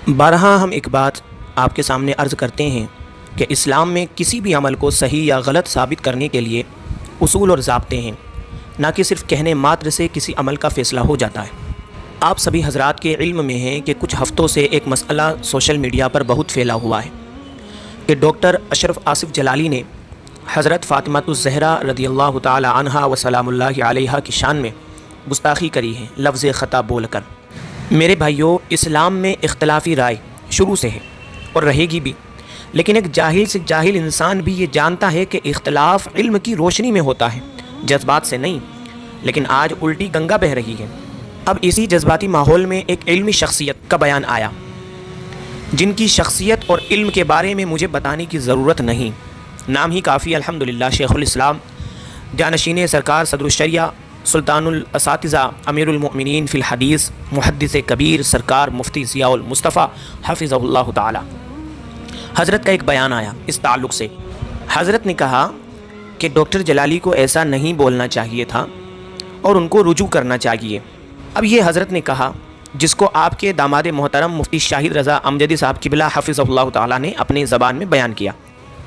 بارہا ہم ایک بات آپ کے سامنے عرض کرتے ہیں کہ اسلام میں کسی بھی عمل کو صحیح یا غلط ثابت کرنے کے لیے اصول اور ضابطے ہیں، نہ کہ صرف کہنے ماتر سے کسی عمل کا فیصلہ ہو جاتا ہے۔ آپ سبھی حضرات کے علم میں ہیں کہ کچھ ہفتوں سے ایک مسئلہ سوشل میڈیا پر بہت پھیلا ہوا ہے کہ ڈاکٹر اشرف آصف جلالی نے حضرت فاطمہ الزہرا رضی اللہ تعالی عنہا و سلام اللہ علیہا کی شان میں گستاخی کری ہے لفظ خطا بول کر۔ میرے بھائیوں، اسلام میں اختلافی رائے شروع سے ہے اور رہے گی بھی، لیکن ایک جاہل سے جاہل انسان بھی یہ جانتا ہے کہ اختلاف علم کی روشنی میں ہوتا ہے، جذبات سے نہیں۔ لیکن آج الٹی گنگا بہہ رہی ہے۔ اب اسی جذباتی ماحول میں ایک علمی شخصیت کا بیان آیا، جن کی شخصیت اور علم کے بارے میں مجھے بتانے کی ضرورت نہیں، نام ہی کافی الحمدللہ، شیخ الاسلام جانشین سرکار صدر الشریعہ سلطان الاساتذہ امیر المؤمنین فی الحدیث محدث کبیر سرکار مفتی ضیاء المصطفیٰ حفظہ اللہ تعالی۔ حضرت کا ایک بیان آیا اس تعلق سے۔ حضرت نے کہا کہ ڈاکٹر جلالی کو ایسا نہیں بولنا چاہیے تھا اور ان کو رجوع کرنا چاہیے۔ اب یہ حضرت نے کہا جس کو آپ کے داماد محترم مفتی شاہد رضا امجدی صاحب قبلہ حفظہ اللہ تعالی نے اپنے زبان میں بیان کیا۔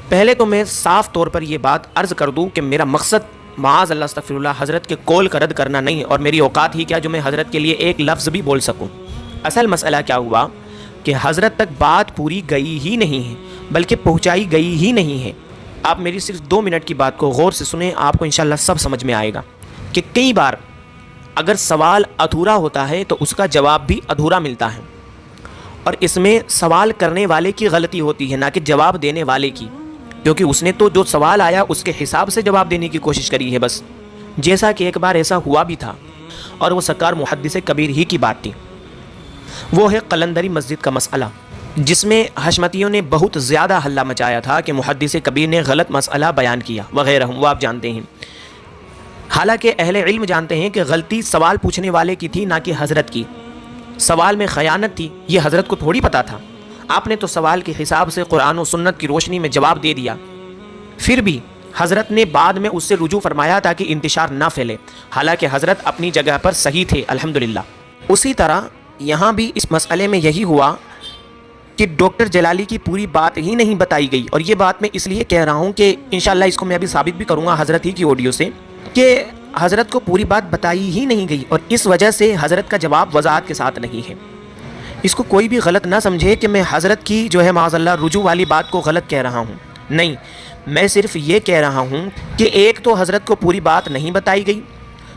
پہلے تو میں صاف طور پر یہ بات عرض کر دوں کہ میرا مقصد معاذ اللہ استغفر اللہ حضرت کے قول کا رد کرنا نہیں، اور میری اوقات ہی کیا جو میں حضرت کے لیے ایک لفظ بھی بول سکوں۔ اصل مسئلہ کیا ہوا کہ حضرت تک بات پوری گئی ہی نہیں ہے، بلکہ پہنچائی گئی ہی نہیں ہے۔ آپ میری صرف 2 منٹ کی بات کو غور سے سنیں، آپ کو انشاءاللہ سب سمجھ میں آئے گا کہ کئی بار اگر سوال ادھورا ہوتا ہے تو اس کا جواب بھی ادھورا ملتا ہے، اور اس میں سوال کرنے والے کی غلطی ہوتی ہے، نہ کہ جواب دینے والے کی، کیونکہ اس نے تو جو سوال آیا اس کے حساب سے جواب دینے کی کوشش کری ہے بس۔ جیسا کہ ایک بار ایسا ہوا بھی تھا، اور وہ سرکار محدث کبیر ہی کی بات تھی۔ وہ ہے قلندری مسجد کا مسئلہ، جس میں حشمتیوں نے بہت زیادہ ہلہ مچایا تھا کہ محدث کبیر نے غلط مسئلہ بیان کیا وغیرہ، وہ آپ جانتے ہیں۔ حالانکہ اہل علم جانتے ہیں کہ غلطی سوال پوچھنے والے کی تھی، نہ کہ حضرت کی۔ سوال میں خیانت تھی، یہ حضرت کو تھوڑی پتہ تھا۔ آپ نے تو سوال کے حساب سے قرآن و سنت کی روشنی میں جواب دے دیا، پھر بھی حضرت نے بعد میں اس سے رجوع فرمایا تاکہ انتشار نہ پھیلے، حالانکہ حضرت اپنی جگہ پر صحیح تھے الحمدللہ۔ اسی طرح یہاں بھی اس مسئلے میں یہی ہوا کہ ڈاکٹر جلالی کی پوری بات ہی نہیں بتائی گئی، اور یہ بات میں اس لیے کہہ رہا ہوں کہ انشاءاللہ اس کو میں ابھی ثابت بھی کروں گا حضرت ہی کی آڈیو سے کہ حضرت کو پوری بات بتائی ہی نہیں گئی، اور اس وجہ سے حضرت کا جواب وضاحت کے ساتھ نہیں ہے۔ اس کو کوئی بھی غلط نہ سمجھے کہ میں حضرت کی جو ہے معاذ اللہ رجوع والی بات کو غلط کہہ رہا ہوں، نہیں، میں صرف یہ کہہ رہا ہوں کہ ایک تو حضرت کو پوری بات نہیں بتائی گئی،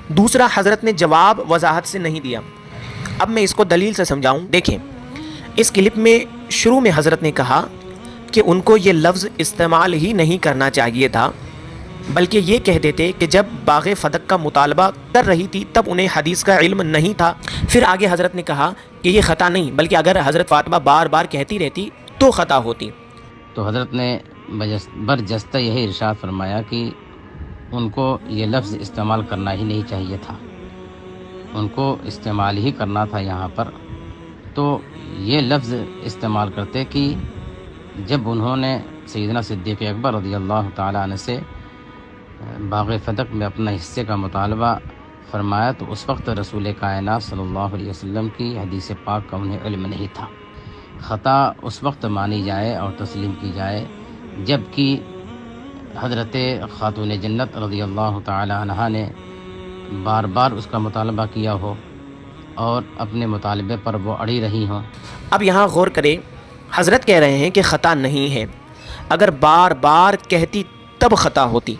دوسرا حضرت نے جواب وضاحت سے نہیں دیا۔ اب میں اس کو دلیل سے سمجھاؤں۔ دیکھیں، اس کلپ میں شروع میں حضرت نے کہا کہ ان کو یہ لفظ استعمال ہی نہیں کرنا چاہیے تھا، بلکہ یہ کہہ دیتے کہ جب باغ فدق کا مطالبہ کر رہی تھی تب انہیں حدیث کا علم نہیں تھا۔ پھر آگے حضرت نے کہا کہ یہ خطا نہیں، بلکہ اگر حضرت فاطمہ بار بار کہتی رہتی تو خطا ہوتی۔ تو حضرت نے برجستہ یہی ارشاد فرمایا کہ ان کو یہ لفظ استعمال کرنا ہی نہیں چاہیے تھا، ان کو استعمال ہی کرنا تھا یہاں پر۔ تو یہ لفظ استعمال کرتے کہ جب انہوں نے سیدنا صدیق اکبر رضی اللہ تعالیٰ عنہ سے باغ فدق میں اپنا حصے کا مطالبہ فرمایا، تو اس وقت رسول کائنات صلی اللہ علیہ وسلم کی حدیث پاک کا انہیں علم نہیں تھا۔ خطا اس وقت مانی جائے اور تسلیم کی جائے جب کہ حضرت خاتون جنت رضی اللہ تعالی عنہا نے بار بار اس کا مطالبہ کیا ہو اور اپنے مطالبے پر وہ اڑی رہی ہوں۔ اب یہاں غور کریں، حضرت کہہ رہے ہیں کہ خطا نہیں ہے، اگر بار بار کہتی تب خطا ہوتی،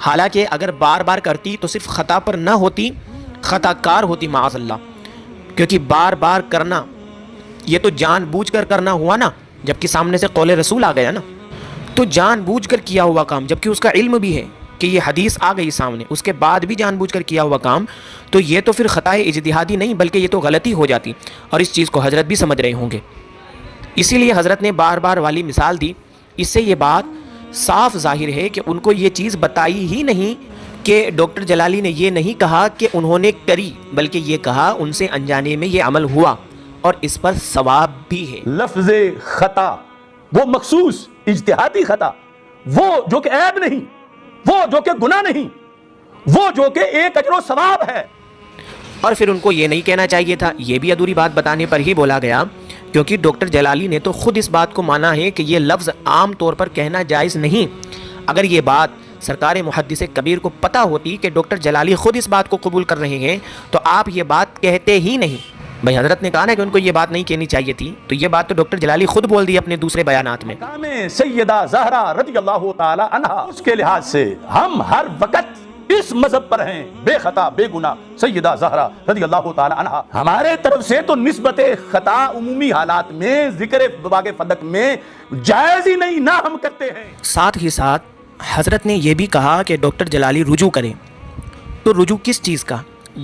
حالانکہ اگر بار بار کرتی تو صرف خطا پر نہ ہوتی، خطا کار ہوتی معاذ اللہ، کیونکہ بار بار کرنا یہ تو جان بوجھ کر کرنا ہوا نا، جبکہ سامنے سے قول رسول آ گیا نا، تو جان بوجھ کر کیا ہوا کام، جبکہ اس کا علم بھی ہے کہ یہ حدیث آ گئی سامنے، اس کے بعد بھی جان بوجھ کر کیا ہوا کام، تو یہ تو پھر خطا اجتہادی نہیں بلکہ یہ تو غلطی ہو جاتی، اور اس چیز کو حضرت بھی سمجھ رہے ہوں گے۔ اسی لیے حضرت نے بار بار والی مثال دی۔ اس سے یہ بات صاف ظاہر ہے کہ ان کو یہ چیز بتائی ہی نہیں کہ ڈاکٹر جلالی نے یہ نہیں کہا کہ انہوں نے کری، بلکہ یہ کہا ان سے انجانے میں یہ عمل ہوا اور اس پر ثواب بھی ہے۔ لفظ خطا وہ مخصوص اجتہادی خطا، وہ جو کہ عیب نہیں، وہ جو کہ گناہ نہیں، وہ جو کہ ایک اجر و ثواب ہے۔ اور پھر ان کو یہ نہیں کہنا چاہیے تھا، یہ بھی ادھوری بات بتانے پر ہی بولا گیا کیونکہ ڈاکٹر جلالی نے تو خود اس بات کو مانا ہے کہ یہ لفظ عام طور پر کہنا جائز نہیں۔ اگر یہ بات سرکار محدث کبیر کو پتہ ہوتی کہ ڈاکٹر جلالی خود اس بات کو قبول کر رہے ہیں تو آپ یہ بات کہتے ہی نہیں۔ بھائی حضرت نے کہا نا کہ ان کو یہ بات نہیں کہنی چاہیے تھی، تو یہ بات تو ڈاکٹر جلالی خود بول دی اپنے دوسرے بیانات میں۔ مقام سیدہ زہرا رضی اللہ تعالی عنہا، اس کے لحاظ سے ہم ہر وقت اس مذہب پر ہیں، بے خطا بے گناہ سیدہ زہرا رضی اللہ تعالی عنہا۔ ہمارے طرف سے تو نسبت خطا عمومی حالات میں ذکر باغ فدق میں جائز ہی نہیں، نہ ہم کرتے ہیں۔ ساتھ ہی ساتھ حضرت نے یہ بھی کہا کہ ڈاکٹر جلالی رجوع کریں، تو رجوع کس چیز کا؟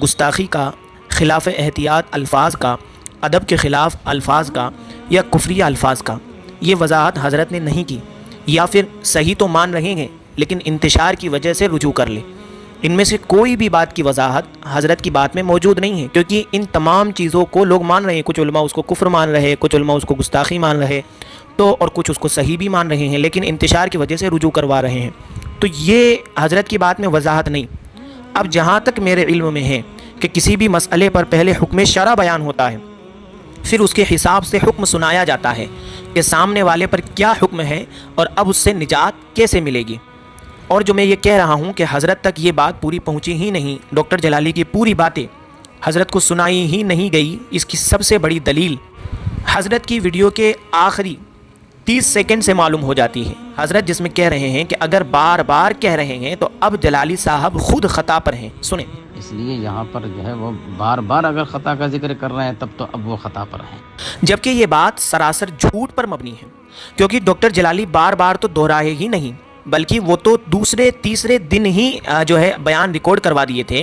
گستاخی کا، خلاف احتیاط الفاظ کا، ادب کے خلاف الفاظ کا، یا کفریہ الفاظ کا؟ یہ وضاحت حضرت نے نہیں کی، یا پھر صحیح تو مان رہے ہیں لیکن انتشار کی وجہ سے رجوع کر لے۔ ان میں سے کوئی بھی بات کی وضاحت حضرت کی بات میں موجود نہیں ہے، کیونکہ ان تمام چیزوں کو لوگ مان رہے ہیں۔ کچھ علماء اس کو کفر مان رہے ہیں، کچھ علماء اس کو گستاخی مان رہے ہیں، تو اور کچھ اس کو صحیح بھی مان رہے ہیں، لیکن انتشار کی وجہ سے رجوع کروا رہے ہیں۔ تو یہ حضرت کی بات میں وضاحت نہیں۔ اب جہاں تک میرے علم میں ہے کہ کسی بھی مسئلے پر پہلے حکم شرع بیان ہوتا ہے، پھر اس کے حساب سے حکم سنایا جاتا ہے کہ سامنے والے پر کیا حکم ہے اور اب اس سے نجات کیسے ملے گی۔ اور جو میں یہ کہہ رہا ہوں کہ حضرت تک یہ بات پوری پہنچی ہی نہیں، ڈاکٹر جلالی کی پوری باتیں حضرت کو سنائی ہی نہیں گئی، اس کی سب سے بڑی دلیل حضرت کی ویڈیو کے آخری 30 سیکنڈ سے معلوم ہو جاتی ہے۔ حضرت جس میں کہہ رہے ہیں کہ اگر بار بار کہہ رہے ہیں تو اب جلالی صاحب خود خطا پر ہیں۔ سنیں، اس لیے یہاں پر جو ہے وہ بار بار اگر خطا کا ذکر کر رہے ہیں تب تو اب وہ خطا پر ہیں، جبکہ یہ بات سراسر جھوٹ پر مبنی ہے، کیونکہ ڈاکٹر جلالی بار بار تو دہرائے ہی نہیں، بلکہ وہ تو دوسرے تیسرے دن ہی جو ہے بیان ریکارڈ کروا دیے تھے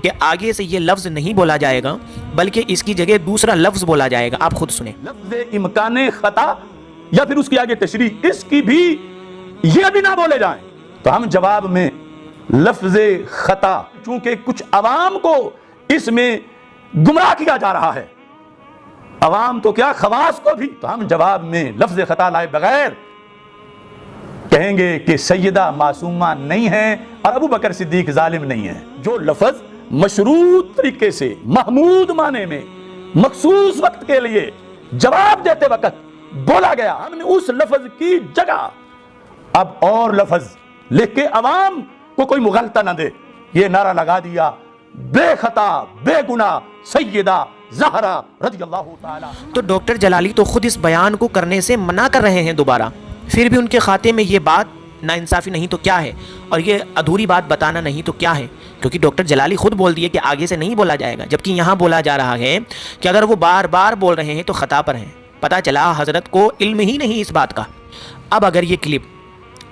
کہ آگے سے یہ لفظ نہیں بولا جائے گا بلکہ اس کی جگہ دوسرا لفظ بولا جائے گا۔ آپ خود سنیں، لفظ امکان خطا یا پھر اس کی آگے تشریح، اس کی بھی یہ بھی نہ بولے جائیں تو ہم جواب میں لفظ خطا، چونکہ کچھ عوام کو اس میں گمراہ کیا جا رہا ہے، عوام تو کیا خواص کو بھی، تو ہم جواب میں لفظ خطا لائے بغیر کہیں گے کہ سیدہ معصومہ نہیں ہے اور ابو بکر صدیق ظالم نہیں ہے۔ جو لفظ مشروط طریقے سے محمود معنی میں مخصوص وقت کے لیے جواب دیتے وقت بولا گیا، ہم نے اس لفظ کی جگہ اب اور لفظ لکھ کے عوام کو کوئی مغالطہ نہ دے، یہ نعرہ لگا دیا بے خطا بے گناہ سیدہ زہرا رضی اللہ تعالی۔ تو ڈاکٹر جلالی تو خود اس بیان کو کرنے سے منع کر رہے ہیں دوبارہ، پھر بھی ان کے خاتے میں یہ بات ناانصافی نہیں تو کیا ہے، اور یہ ادھوری بات بتانا نہیں تو کیا ہے، کیونکہ ڈاکٹر جلالی خود بول دیے کہ آگے سے نہیں بولا جائے گا، جبکہ یہاں بولا جا رہا ہے کہ اگر وہ بار بار بول رہے ہیں تو خطا پر ہیں۔ پتہ چلا حضرت کو علم ہی نہیں اس بات کا۔ اب اگر یہ کلپ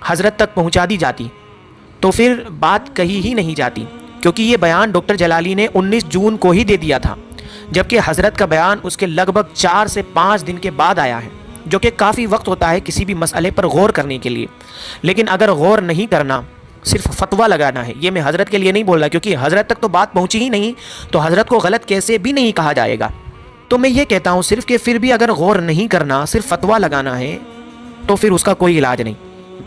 حضرت تک پہنچا دی جاتی تو پھر بات کہی ہی نہیں جاتی، کیونکہ یہ بیان ڈاکٹر جلالی نے 19 جون کو ہی دے دیا تھا، جبکہ حضرت کا بیان اس کے لگ بھگ 4 سے 5 دن کے بعد آیا ہے، جو کہ کافی وقت ہوتا ہے کسی بھی مسئلے پر غور کرنے کے لیے۔ لیکن اگر غور نہیں کرنا، صرف فتویٰ لگانا ہے، یہ میں حضرت کے لیے نہیں بول رہا، کیونکہ حضرت تک تو بات پہنچی ہی نہیں، تو حضرت کو غلط کیسے بھی نہیں کہا جائے گا۔ تو میں یہ کہتا ہوں صرف کہ پھر بھی اگر غور نہیں کرنا، صرف فتویٰ لگانا ہے تو پھر اس کا کوئی علاج نہیں۔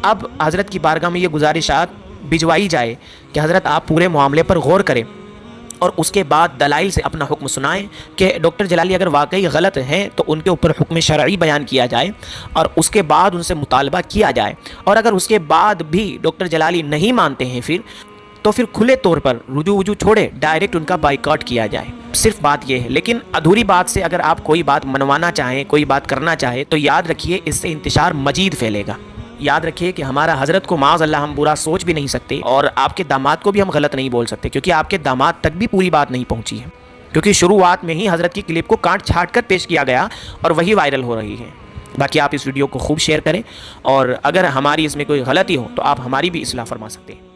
اب حضرت کی بارگاہ میں یہ گزارشات بھجوائی جائے کہ حضرت آپ پورے معاملے پر غور کریں اور اس کے بعد دلائل سے اپنا حکم سنائیں کہ ڈاکٹر جلالی اگر واقعی غلط ہیں تو ان کے اوپر حکم شرعی بیان کیا جائے اور اس کے بعد ان سے مطالبہ کیا جائے، اور اگر اس کے بعد بھی ڈاکٹر جلالی نہیں مانتے ہیں تو پھر کھلے طور پر رجوع چھوڑے ڈائریکٹ ان کا بائیکاٹ کیا جائے۔ صرف بات یہ ہے، لیکن ادھوری بات سے اگر آپ کوئی بات منوانا چاہیں، کوئی بات کرنا چاہیں تو یاد رکھیے اس سے انتشار مزید پھیلے گا۔ یاد رکھیے کہ ہمارا حضرت کو معاذ اللہ ہم برا سوچ بھی نہیں سکتے، اور آپ کے داماد کو بھی ہم غلط نہیں بول سکتے، کیونکہ آپ کے داماد تک بھی پوری بات نہیں پہنچی ہے، کیونکہ شروعات میں ہی حضرت کی کلپ کو کاٹ چھانٹ کر پیش کیا گیا اور وہی وائرل ہو رہی ہے۔ باقی آپ اس ویڈیو کو خوب شیئر کریں، اور اگر ہماری اس میں کوئی غلطی ہو تو آپ ہماری بھی اصلاح فرما سکتے ہیں۔